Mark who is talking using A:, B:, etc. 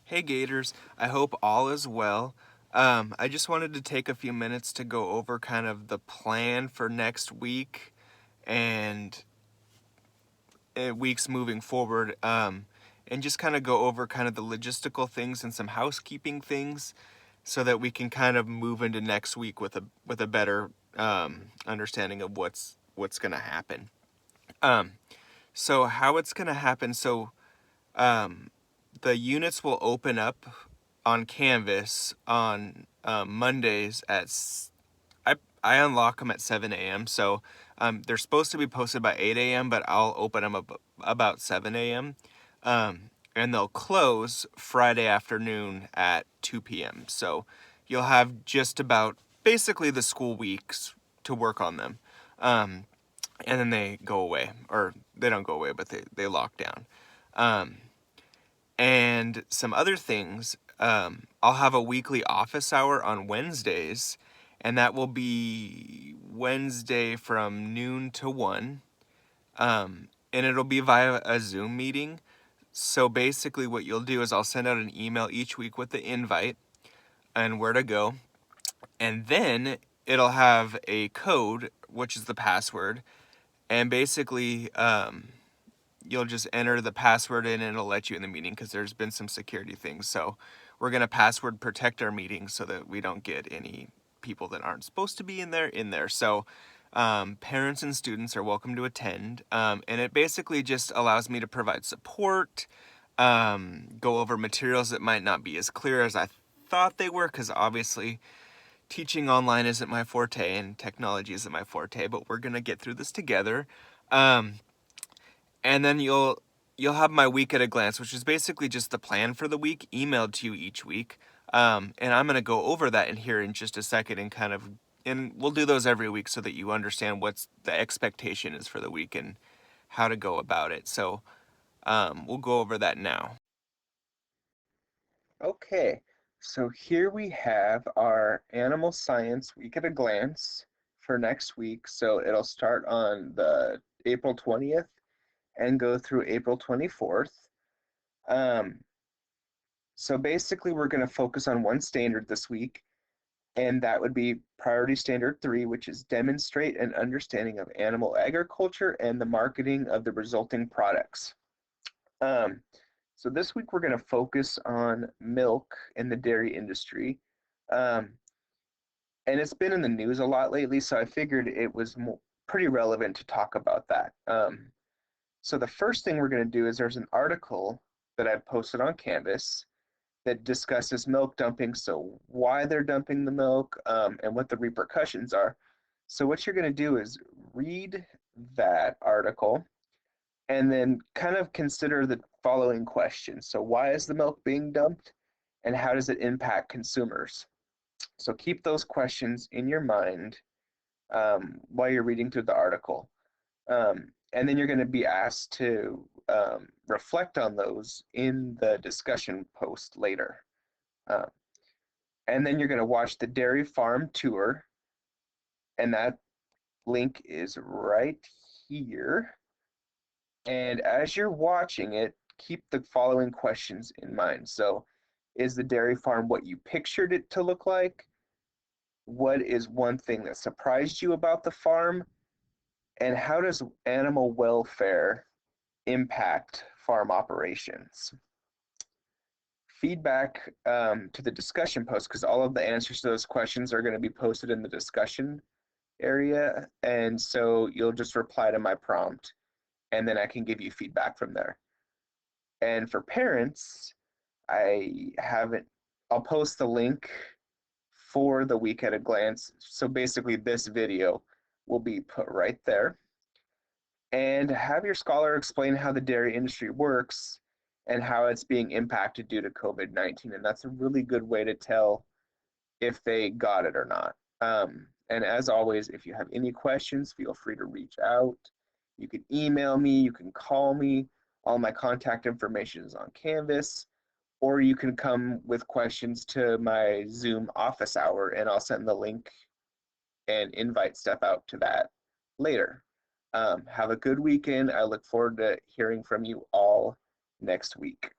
A: Hey Gators, I hope all is well. I just wanted to take a few minutes to go over kind of the plan for next week and weeks moving forward, and just kind of go over kind of the logistical things and some housekeeping things, so that we can kind of move into next week with a better understanding of what's going to happen. Um, so how it's going to happen? Um, the units will open up on Canvas on Mondays I unlock them at 7 a.m. So they're supposed to be posted by 8 a.m., but I'll open them up about 7 a.m. And they'll close Friday afternoon at 2 p.m. So you'll have just about basically the school weeks to work on them. And then they go away, or they don't go away, but they lock down. Um, and some other things. I'll have a weekly office hour on Wednesdays, and that will be Wednesday from noon to 1. And it'll be via a Zoom meeting. So basically, what you'll do is I'll send out an email each week with the invite and where to go. And then it'll have a code, which is the password. And basically, you'll just enter the password in and it'll let you in the meeting because there's been some security things. So we're going to password protect our meetings so that we don't get any people that aren't supposed to be in there. So parents and students are welcome to attend. And it basically just allows me to provide support, go over materials that might not be as clear as I thought they were, because obviously teaching online isn't my forte and technology isn't my forte, but we're going to get through this together. Um, and then you'll have my week at a glance, which is basically just the plan for the week emailed to you each week. And I'm going to go over that in here in just a second and we'll do those every week so that you understand what's the expectation is for the week and how to go about it. So we'll go over that now. Okay, so here we have our animal science week at a glance for next week. So it'll start on the April 20th and go through April 24th. Um, so basically, we're going to focus on one standard this week, and that would be Priority Standard 3, which is demonstrate an understanding of animal agriculture and the marketing of the resulting products. Um, so this week, we're going to focus on milk in the dairy industry. Um, and it's been in the news a lot lately, so I figured it was pretty relevant to talk about that. So the first thing we're going to do is there's an article that I've posted on Canvas that discusses milk dumping, so why they're dumping the milk, and what the repercussions are. So what you're going to do is read that article and then kind of consider the following questions. So why is the milk being dumped, and how does it impact consumers? So keep those questions in your mind while you're reading through the article. And then you're going to be asked to reflect on those in the discussion post later. Um, and then you're going to watch the dairy farm tour, and that link is right here. And as you're watching it, keep the following questions in mind. So, is the dairy farm what you pictured it to look like? What is one thing that surprised you about the farm? And how does animal welfare impact farm operations? Feedback to the discussion post, because all of the answers to those questions are going to be posted in the discussion area. And so you'll just reply to my prompt, and then I can give you feedback from there. And for parents, I haven't, I'll post the link for the week at a glance. So basically, this video will be put right there. And have your scholar explain how the dairy industry works and how it's being impacted due to COVID-19. And that's a really good way to tell if they got it or not. And as always, if you have any questions, feel free to reach out. You can email me, you can call me. All my contact information is on Canvas, or you can come with questions to my Zoom office hour, and I'll send the link and invite stuff out to that later. Have a good weekend. I look forward to hearing from you all next week.